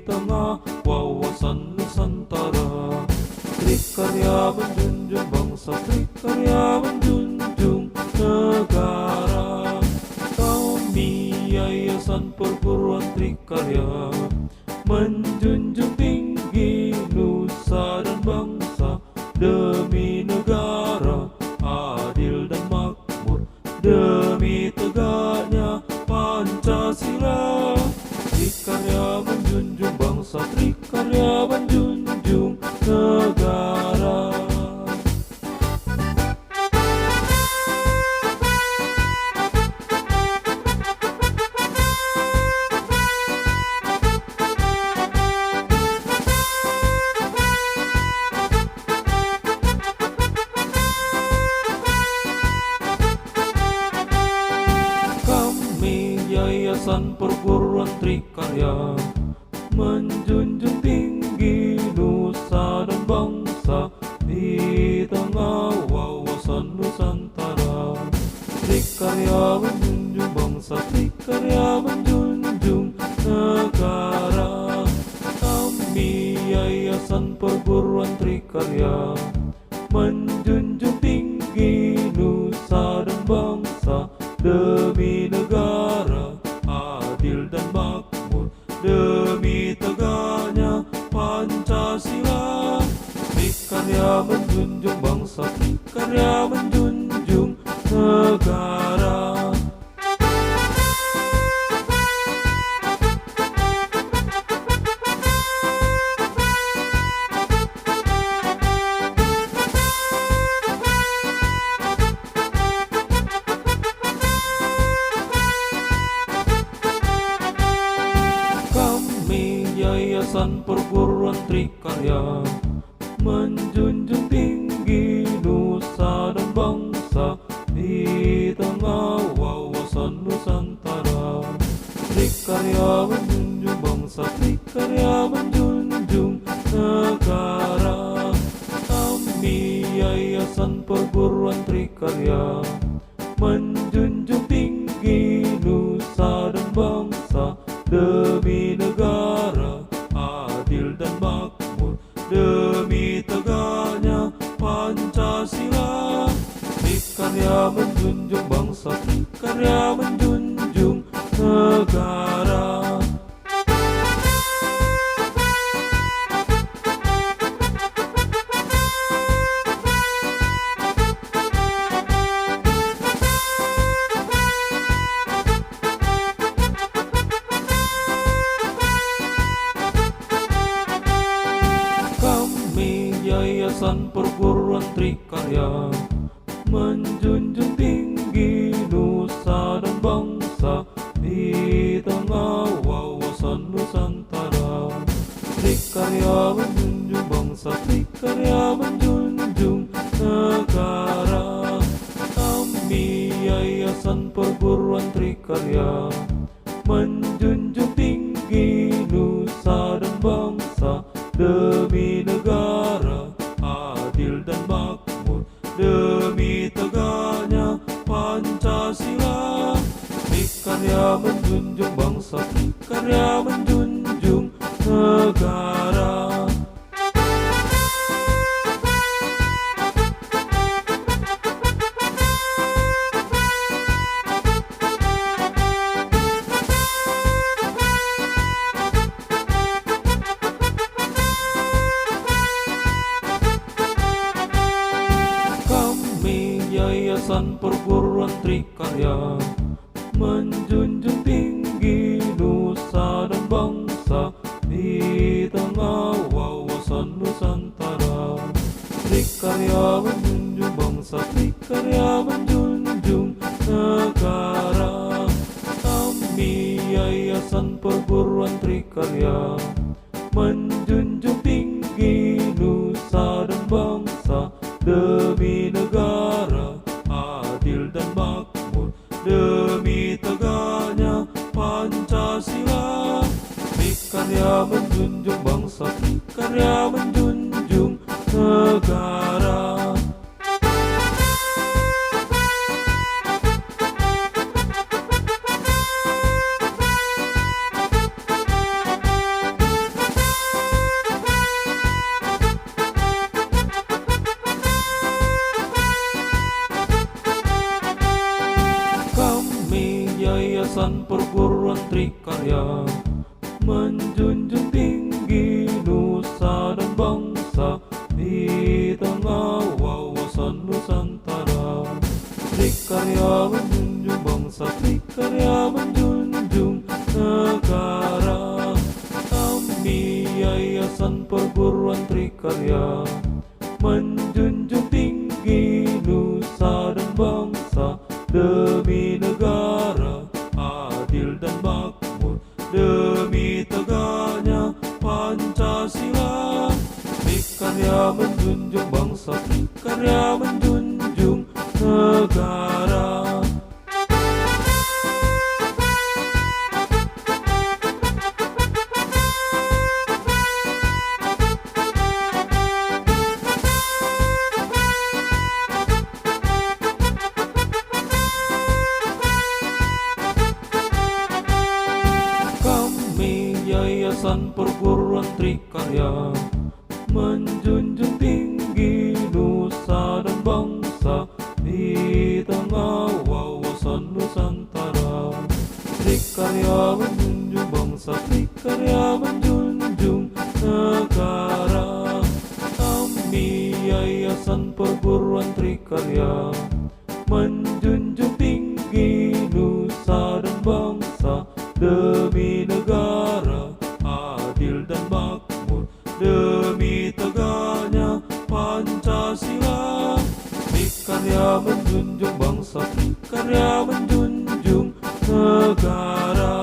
tengah wawasan Nusantara. Trikarya menjunjung bangsa, Trikarya menjunjung negara. Kami Yayasan Perguruan Trikarya menjunjung tinggi nusa dan bangsa, demi negara adil dan makmur, demi tegaknya Pancasila. Trikarya menjunjung bangsa, Trikarya menjunjung negara. Yayasan Perguruan Trikarya menjunjung tinggi nusa dan bangsa, di tengah wawasan Nusantara. Trikarya menjunjung bangsa, Trikarya menjunjung negara. Kami Yayasan Perguruan Trikarya menjunjung tinggi nusa dan bangsa, demi negara adil dan makmur, demi tegaknya Pancasila. Trikarya menjunjung bangsa, Trikarya menjunjung negara. Yayasan Perguruan Trikarya menjunjung tinggi nusa dan bangsa, di tengah wawasan Nusantara. Trikarya menjunjung bangsa, Trikarya menjunjung negara. Kami Yayasan Perguruan Trikarya menjunjung tinggi nusa dan bangsa, demi negara adil dan makmur, demi tegaknya Pancasila. Trikarya menjunjung bangsa, Trikarya menjunjung negara. Yayasan Perguruan Trikarya menjunjung tinggi nusa dan bangsa, di tengah wawasan Nusantara. Trikarya menjunjung bangsa, Trikarya menjunjung negara. Kami Yayasan Perguruan Trikarya menjunjung tinggi nusa dan bangsa, demi negara adil dan makmur, demi tegaknya Pancasila. Trikarya menjunjung bangsa, Trikarya menjunjung negara. Yayasan Perguruan Trikarya menjunjung tinggi nusa dan bangsa, di tengah wawasan Nusantara. Trikarya menjunjung bangsa, Trikarya menjunjung negara. Kami Yayasan Perguruan Trikarya menjunjung tinggi nusa dan bangsa, demi negara adil dan makmur, demi tegaknya Pancasila. Trikarya menjunjung bangsa, Trikarya menjunjung negara. Yayasan Perguruan Trikarya menjunjung tinggi nusa dan bangsa di tengah wawasan Nusantara. Trikarya menjunjung bangsa, Trikarya menjunjung negara. Kami Yayasan Perguruan Trikarya menjunjung tinggi nusa dan bangsa demi negara adil dan makmur, demi tegaknya Pancasila. Trikarya menjunjung bangsa, Trikarya menjunjung negara. Kami Yayasan Perguruan Trikarya menjunjung tinggi nusa dan bangsa di tengah wawasan Nusantara. Trikarya menjunjung bangsa, Trikarya menjunjung negara. Kami Yayasan Perguruan Trikarya menjunjung tinggi nusa dan bangsa demi negara adil dan makmur, demi tegaknya Pancasila. Trikarya menjunjung bangsa, Trikarya menjunjung negara.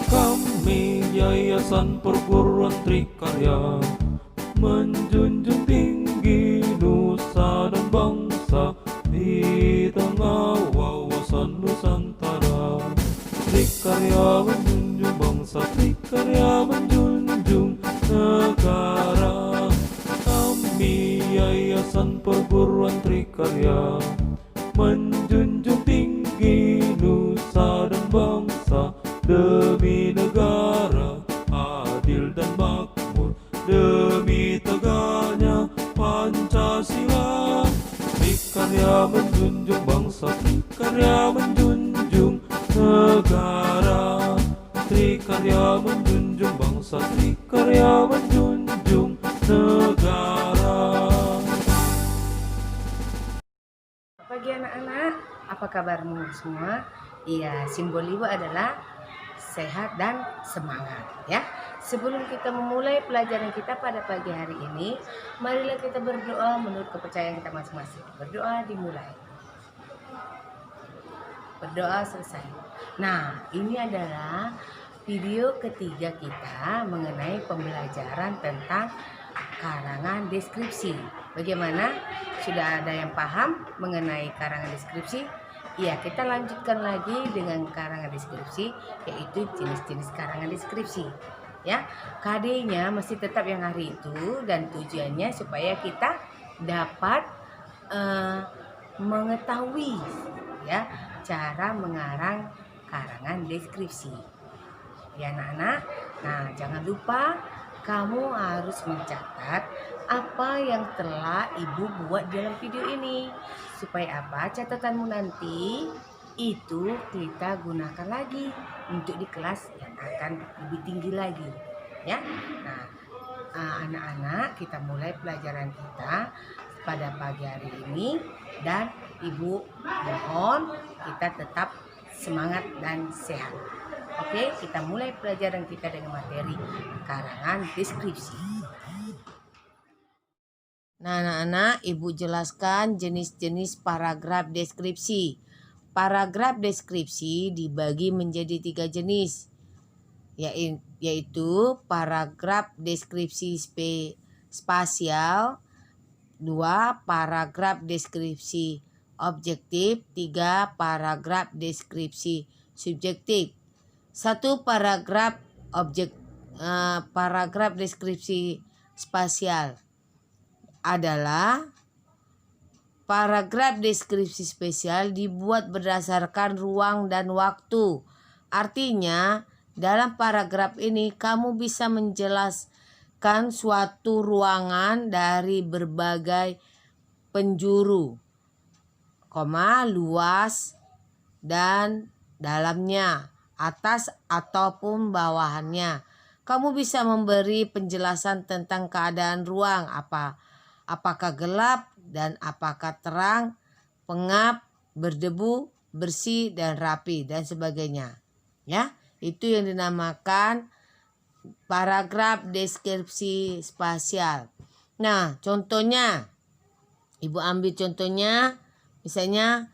Kami Yayasan Perguruan Trikarya menjunjung tinggi nusa dan bangsa di tengah wawasan Nusantara. Trikarya menjunjung bangsa, Trikarya menjunjung negara. Kami Yayasan Perguruan Trikarya menjunjung tinggi nusa dan bangsa demi negara adil dan makmur, demi tegaknya Pancasila. Trikarya menjunjung bangsa, Trikarya menjunjung negara. Trikarya menjunjung bangsa, Trikarya menjunjung negara. Pagi anak-anak, apa kabarmu semua? Iya, simbol ibu adalah sehat dan semangat ya. Sebelum kita memulai pelajaran kita pada pagi hari ini, marilah kita berdoa menurut kepercayaan kita masing-masing. Berdoa dimulai. Berdoa selesai. Nah, ini adalah video ketiga kita mengenai pembelajaran tentang karangan deskripsi. Bagaimana? Sudah ada yang paham mengenai karangan deskripsi? Iya, kita lanjutkan lagi dengan karangan deskripsi, yaitu jenis-jenis karangan deskripsi. Ya, KD-nya masih tetap yang hari itu, dan tujuannya supaya kita dapat mengetahui ya cara mengarang karangan deskripsi. Ya anak-anak, nah jangan lupa kamu harus mencatat apa yang telah ibu buat dalam video ini. Supaya apa? Catatanmu nanti itu kita gunakan lagi untuk di kelas yang akan lebih tinggi lagi. Ya, nah anak-anak, kita mulai pelajaran kita pada pagi hari ini, dan ibu mohon kita tetap semangat dan sehat. Oke, kita mulai pelajaran kita dengan materi karangan deskripsi. Nah, anak-anak, ibu jelaskan jenis-jenis paragraf deskripsi. Paragraf deskripsi dibagi menjadi 3 jenis, yaitu paragraf deskripsi spasial, 2 paragraf deskripsi objektif, 3 paragraf deskripsi subjektif. 1 paragraf paragraf deskripsi spasial adalah paragraf deskripsi spesial dibuat berdasarkan ruang dan waktu. Artinya, dalam paragraf ini kamu bisa menjelaskan suatu ruangan dari berbagai penjuru, luas dan dalamnya, atas ataupun bawahannya. Kamu bisa memberi penjelasan tentang keadaan ruang, apakah gelap dan apakah terang, pengap, berdebu, bersih dan rapi dan sebagainya. Ya, itu yang dinamakan paragraf deskripsi spasial. Nah, contohnya, Ibu ambil contohnya, misalnya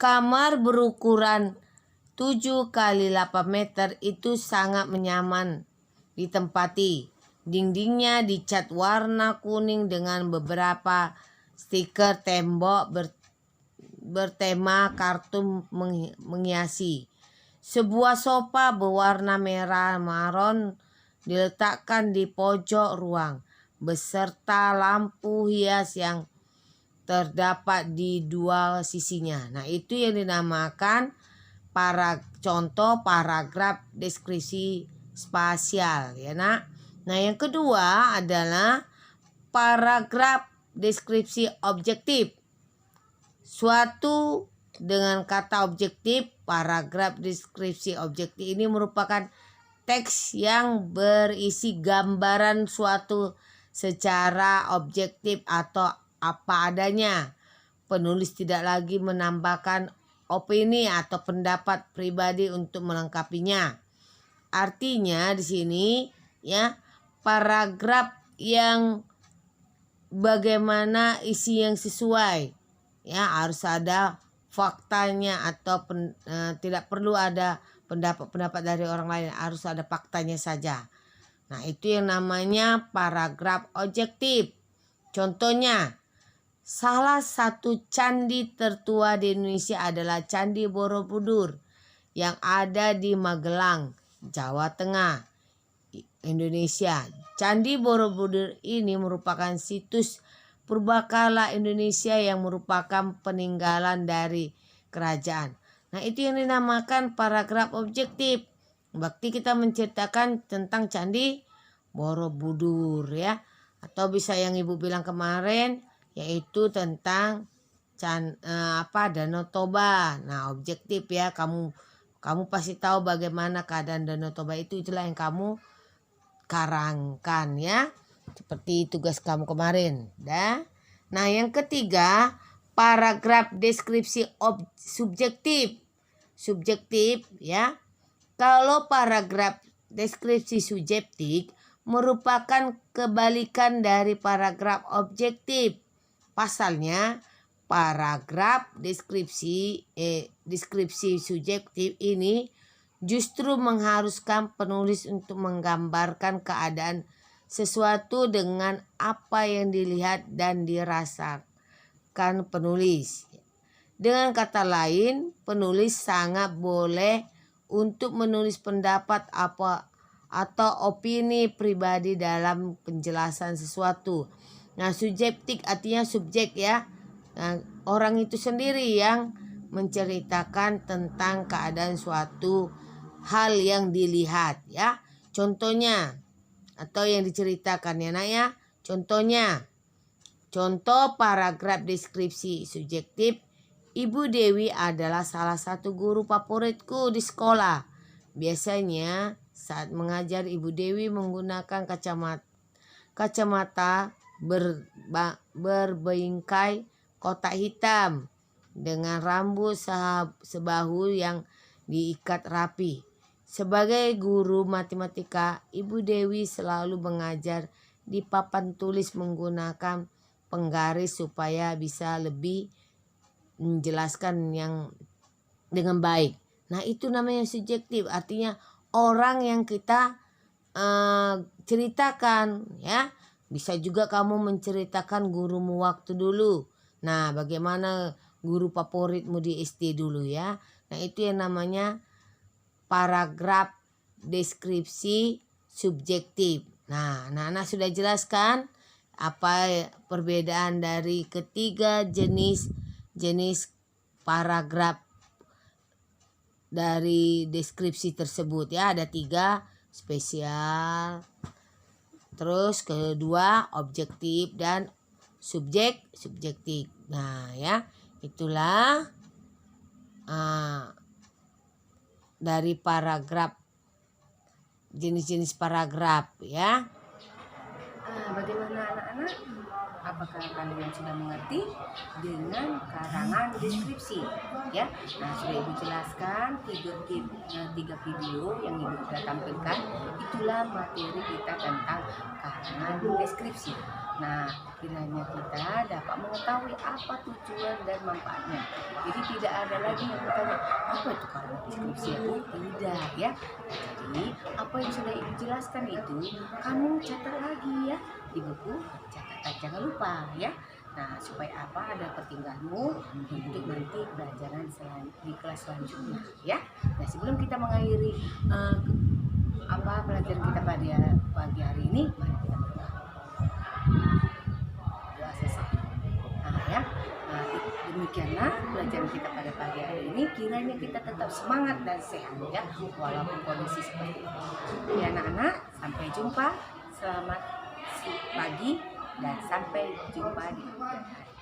kamar berukuran 7 kali 8 meter itu sangat nyaman ditempati. Dindingnya dicat warna kuning dengan beberapa stiker tembok bertema kartun menghiasi. Sebuah sofa berwarna merah maron diletakkan di pojok ruang beserta lampu hias yang terdapat di dua sisinya. Nah, itu yang dinamakan contoh paragraf deskripsi spasial, ya Nak. Nah, yang kedua adalah paragraf deskripsi objektif. Suatu dengan kata objektif, paragraf deskripsi objektif ini merupakan teks yang berisi gambaran suatu secara objektif atau apa adanya. Penulis tidak lagi menambahkan opini atau pendapat pribadi untuk melengkapinya. Artinya di sini ya, paragraf yang bagaimana isi yang sesuai, ya harus ada faktanya atau tidak perlu ada pendapat dari orang lain, harus ada faktanya saja. Nah, itu yang namanya paragraf objektif. Contohnya, salah satu candi tertua di Indonesia adalah Candi Borobudur yang ada di Magelang, Jawa Tengah, Indonesia. Candi Borobudur ini merupakan situs purbakala Indonesia yang merupakan peninggalan dari kerajaan. Nah, itu yang dinamakan paragraf objektif. Berarti kita menceritakan tentang Candi Borobudur, ya. Atau bisa yang Ibu bilang kemarin, yaitu tentang Danau Toba. Nah, objektif ya, kamu pasti tahu bagaimana keadaan Danau Toba itu, itulah yang kamu karangkan ya. Seperti tugas kamu kemarin, dah. Nah, yang ketiga, paragraf deskripsi subjektif. Subjektif ya. Kalau paragraf deskripsi subjektif merupakan kebalikan dari paragraf objektif. Pasalnya, paragraf deskripsi subjektif ini justru mengharuskan penulis untuk menggambarkan keadaan sesuatu dengan apa yang dilihat dan dirasakan penulis. Dengan kata lain, penulis sangat boleh untuk menulis pendapat atau opini pribadi dalam penjelasan sesuatu. Nah, subjektif artinya subjek ya. Nah, orang itu sendiri yang menceritakan tentang keadaan suatu hal yang dilihat ya. Contohnya atau yang diceritakan ya Nak ya. Contohnya, contoh paragraf deskripsi subjektif. Ibu Dewi adalah salah satu guru favoritku di sekolah. Biasanya saat mengajar Ibu Dewi menggunakan kacamata berbingkai kotak hitam dengan rambut sebahu yang diikat rapi. Sebagai guru matematika, Ibu Dewi selalu mengajar di papan tulis menggunakan penggaris supaya bisa lebih menjelaskan yang dengan baik. Nah, itu namanya subjektif, artinya orang yang kita ceritakan ya. Bisa juga kamu menceritakan gurumu waktu dulu. Nah, bagaimana guru favoritmu di SD dulu ya. Nah, itu yang namanya paragraf deskripsi subjektif. Nah, anak-anak sudah jelaskan Apa perbedaan dari ketiga jenis paragraf dari deskripsi tersebut ya. Ada 3, spesial, terus kedua objektif, dan subjektif. Nah ya, itulah dari paragraf, jenis-jenis paragraf ya. Bagaimana anak-anak? Apakah kalian sudah mengerti dengan karangan deskripsi? Ya, nah sudah Ibu jelaskan tiga video yang Ibu sudah tampilkan. Itulah materi kita tentang karangan deskripsi. Nah, kiranya kita dapat mengetahui apa tujuan dan manfaatnya. Jadi tidak ada lagi yang bertanya apa itu karangan deskripsi itu, tidak ya. Jadi apa yang sudah Ibu jelaskan itu kamu catat lagi ya di buku catatan, jangan lupa ya. Nah, supaya apa, ada pertinggahanmu untuk nanti pelajaran di kelas selanjutnya ya. Nah, sebelum kita mengakhiri pelajaran kita pada pagi hari ini, mari kita berdoa. Doa selesai. Nah ya, demikianlah pelajaran kita pada pagi hari ini. Kiranya kita tetap semangat dan sehat ya, walaupun kondisi seperti ini. Ya anak-anak, sampai jumpa. Selamat pagi dan sampai jumpa di kemudian hari.